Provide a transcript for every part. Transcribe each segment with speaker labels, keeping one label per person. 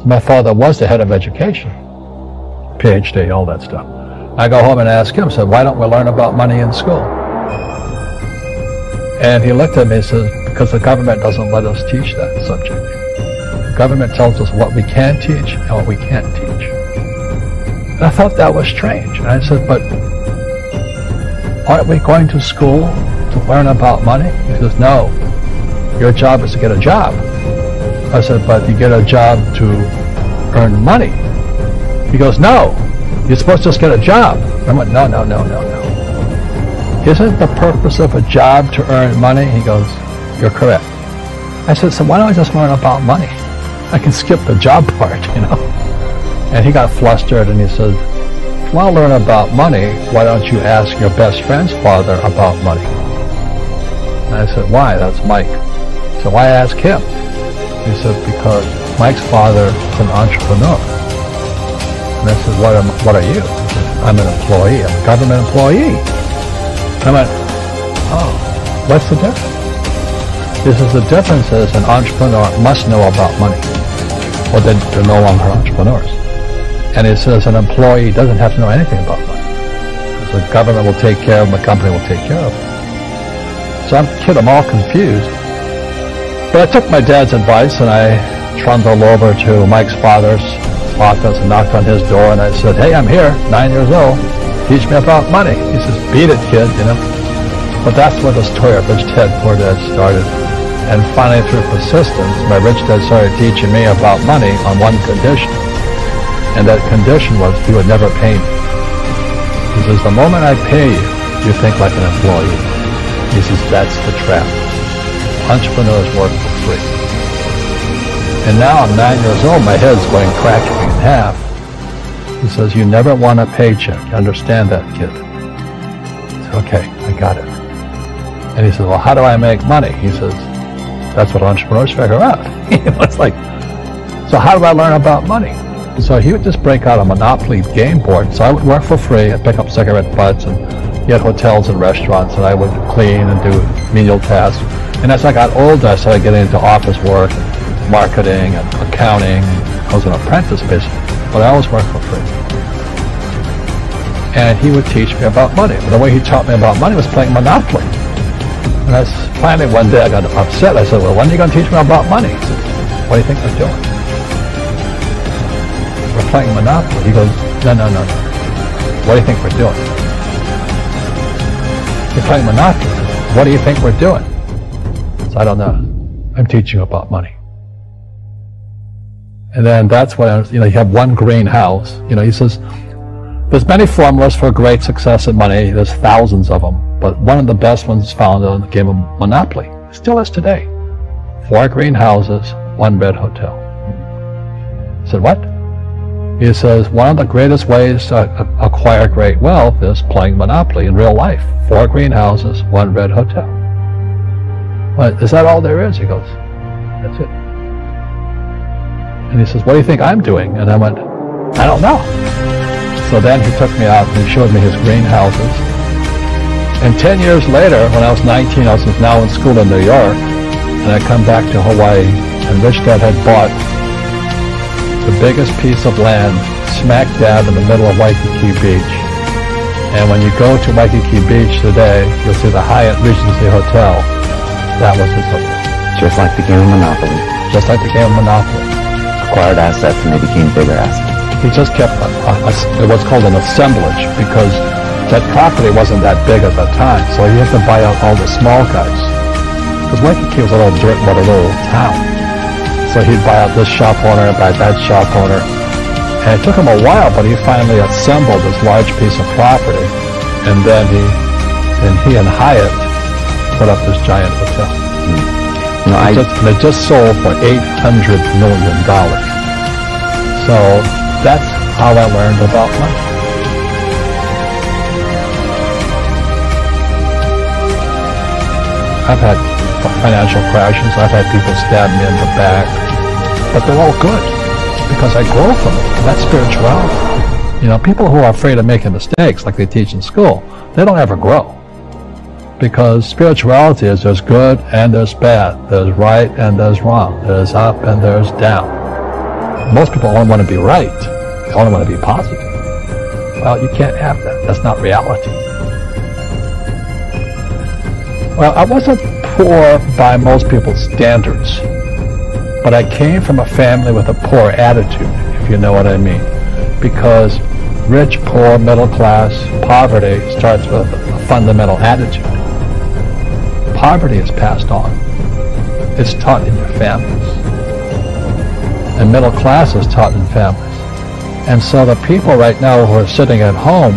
Speaker 1: My father was the head of education, PhD, all that stuff. I go home and ask him, said, why don't we learn about money in school? And he looked at me and says, because the government doesn't let us teach that subject. The government tells us what we can teach and what we can't teach. And I thought that was strange. And I said, but aren't we going to school to learn about money? He says, no, your job is to get a job. I said, but you get a job to earn money. He goes, no, you're supposed to just get a job. I went, no. Isn't the purpose of a job to earn money? He goes, you're correct. I said, so why don't I just learn about money? I can skip the job part, you know. And he got flustered and he said, if you want to learn about money, why don't you ask your best friend's father about money? And I said, why? That's Mike. So why ask him? He said, because Mike's father is an entrepreneur. And I said, what are you? He said, I'm an employee. I'm a government employee. I went, oh, what's the difference? This is the difference is an entrepreneur must know about money, or they're no longer entrepreneurs. And it says an employee doesn't have to know anything about money. Because the government will take care of them, the company will take care of them. So I'm all confused. But I took my dad's advice and I trundled over to Mike's father's office and knocked on his door and I said, hey, I'm here, 9 years old. Teach me about money. He says, beat it, kid, you know. But that's where the story of Rich Dad, Poor Dad started. And finally, through persistence, my rich dad started teaching me about money on one condition. And that condition was he would never pay me. He says, the moment I pay you, you think like an employee. He says, that's the trap. Entrepreneurs work for free. And now I'm 9 years old, my head's going cracking in half. He says, you never want a paycheck. You understand that, kid? I said, okay, I got it. And he says, well, how do I make money? He says, that's what entrepreneurs figure out. It's like, so how do I learn about money? So he would just break out a Monopoly game board. So I would work for free and pick up cigarette butts and get hotels and restaurants, and I would clean and do menial tasks. And as I got older, I started getting into office work, and marketing and accounting. I was an apprentice, basically. But I always worked for free. And he would teach me about money. But the way he taught me about money was playing Monopoly. And finally one day I got upset. I said, well, when are you going to teach me about money? He said, what do you think we're doing? We're playing Monopoly. He goes, no. What do you think we're doing? We're playing Monopoly. What do you think we're doing? So I don't know. I'm teaching you about money. And then that's when, you have one greenhouse. He says, there's many formulas for great success in money. There's thousands of them. But one of the best ones found in the game of Monopoly. It still is today. 4 greenhouses, 1 red hotel. I said, what? He says, one of the greatest ways to acquire great wealth is playing Monopoly in real life. 4 greenhouses, 1 red hotel. What, is that all there is? He goes, that's it. And he says, what do you think I'm doing? And I went, I don't know. So then he took me out and he showed me his greenhouses. And 10 years later, when I was 19, I was now in school in New York, and I come back to Hawaii, and Rich Dad had bought the biggest piece of land smack dab in the middle of Waikiki Beach. And when you go to Waikiki Beach today, you'll see the Hyatt Regency Hotel. That was his hotel.
Speaker 2: Just like the game of Monopoly.
Speaker 1: Just like the game of Monopoly.
Speaker 2: Acquired assets and they became bigger assets.
Speaker 1: He just kept what's called an assemblage, because that property wasn't that big at that time, so he had to buy out all the small guys. Because Waikiki was a little dirt, but a little town. So he'd buy out this shop owner, buy that shop owner. And it took him a while, but he finally assembled this large piece of property. And then he and Hyatt put up this giant hotel. They just sold for $800 million. So that's how I learned about money. I've had financial crashes. I've had people stab me in the back. But they're all good because I grow from it. And that's spirituality. People who are afraid of making mistakes, like they teach in school, they don't ever grow. Because spirituality is there's good and there's bad. There's right and there's wrong. There's up and there's down. Most people only want to be right. They only want to be positive. Well, you can't have that. That's not reality. Well, I wasn't poor by most people's standards, but I came from a family with a poor attitude, if you know what I mean. Because rich, poor, middle class, poverty starts with a fundamental attitude. Poverty is passed on. It's taught in your families. And middle class is taught in families. And so the people right now who are sitting at home,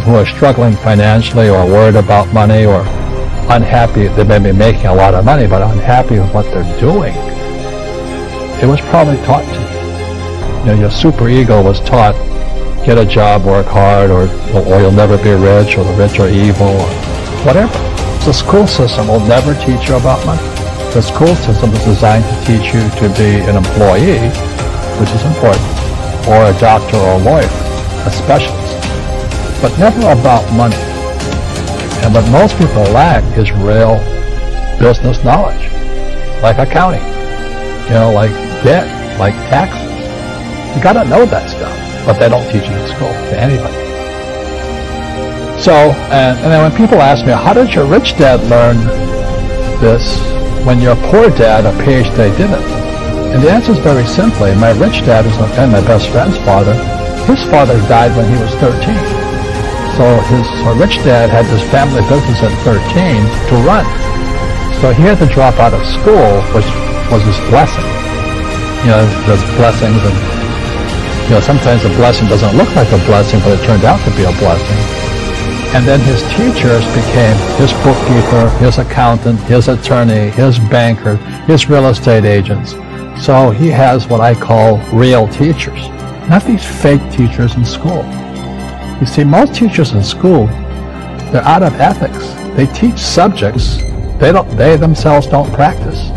Speaker 1: who are struggling financially or worried about money or unhappy, they may be making a lot of money, but unhappy with what they're doing, it was probably taught to you. You know, your super ego was taught, get a job, work hard, or you'll never be rich, or the rich are evil, or whatever. The school system will never teach you about money. The school system is designed to teach you to be an employee, which is important, or a doctor or a lawyer, a specialist, but never about money. And what most people lack is real business knowledge, like accounting, you know, like debt, like taxes. You got to know that stuff, but they don't teach it in school to anybody. So, and then when people ask me, how did your rich dad learn this when your poor dad, a PhD, didn't? And the answer is very simply, my rich dad is and my best friend's father, his father died when he was 13. So his rich dad had this family business at 13 to run. So he had to drop out of school, which was his blessing. You know, there's blessings, and you know, sometimes a blessing doesn't look like a blessing, but it turned out to be a blessing. And then his teachers became his bookkeeper, his accountant, his attorney, his banker, his real estate agents. So he has what I call real teachers, not these fake teachers in school. You see, most teachers in school, they're out of ethics. They teach subjects they themselves don't practice.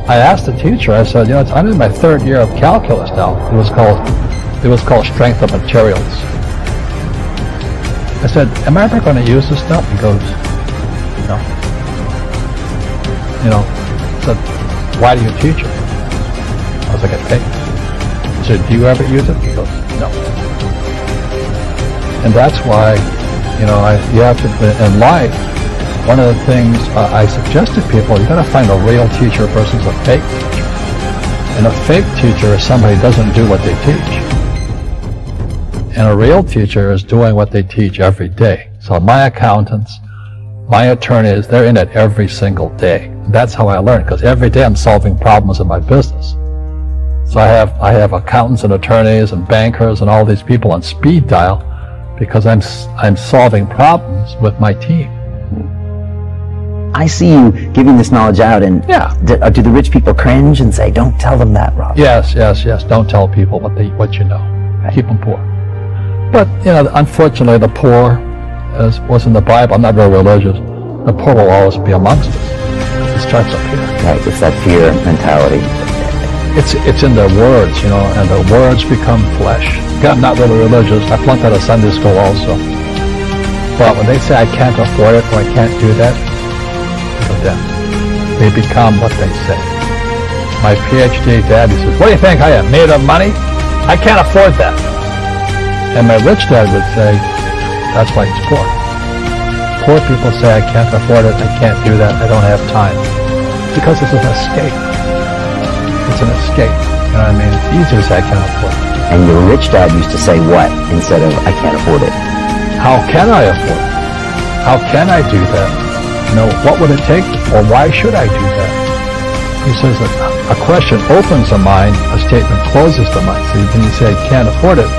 Speaker 1: I asked the teacher, I said, you know, I'm in my third year of calculus now. It was called strength of materials. I said, am I ever going to use this stuff? He goes, no. You know, I said, why do you teach it? I was like, I paid. I said, do you ever use it? He goes, no. And that's why, you know, you have to, in life, one of the things I suggest to people, you got to find a real teacher versus a fake teacher. And a fake teacher is somebody who doesn't do what they teach. And a real teacher is doing what they teach every day. So my accountants, my attorneys, they're in it every single day. That's how I learn, because every day I'm solving problems in my business. So I have accountants and attorneys and bankers and all these people on speed dial because I'm solving problems with my team.
Speaker 2: I see you giving this knowledge out, and
Speaker 1: yeah.
Speaker 2: Do the rich people cringe and say, don't tell them that, Rob?
Speaker 1: Yes. Don't tell people what you know. Right. Keep them poor. But, you know, unfortunately, the poor, as was in the Bible, I'm not very religious, the poor will always be amongst us. It starts up here.
Speaker 2: Right, it's that fear mentality.
Speaker 1: It's in their words, you know, and the words become flesh. I'm not really religious. I flunked out of Sunday school also. But when they say I can't afford it or I can't do that, for them, they become what they say. My PhD dad, he says, what do you think I am, made of money? I can't afford that. And my rich dad would say, that's why he's poor. Poor people say, I can't afford it, I can't do that, I don't have time. Because it's an escape. It's an escape. You know what I mean? It's easier to say I can't afford it.
Speaker 2: And your rich dad used to say what instead of I can't afford it?
Speaker 1: How can I afford it? How can I do that? You know, what would it take, or why should I do that? He says that a question opens the mind, a statement closes the mind. So when you say I can't afford it,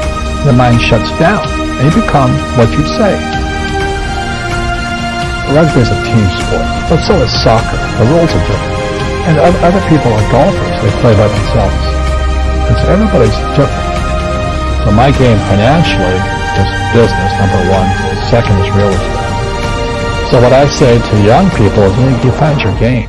Speaker 1: the mind shuts down, and you become what you say. Rugby is a team sport, but so is soccer. The rules are different. And other people are golfers. They play by themselves. And so everybody's different. So my game financially is business, number one. Second is real estate. So what I say to young people is, you find your game.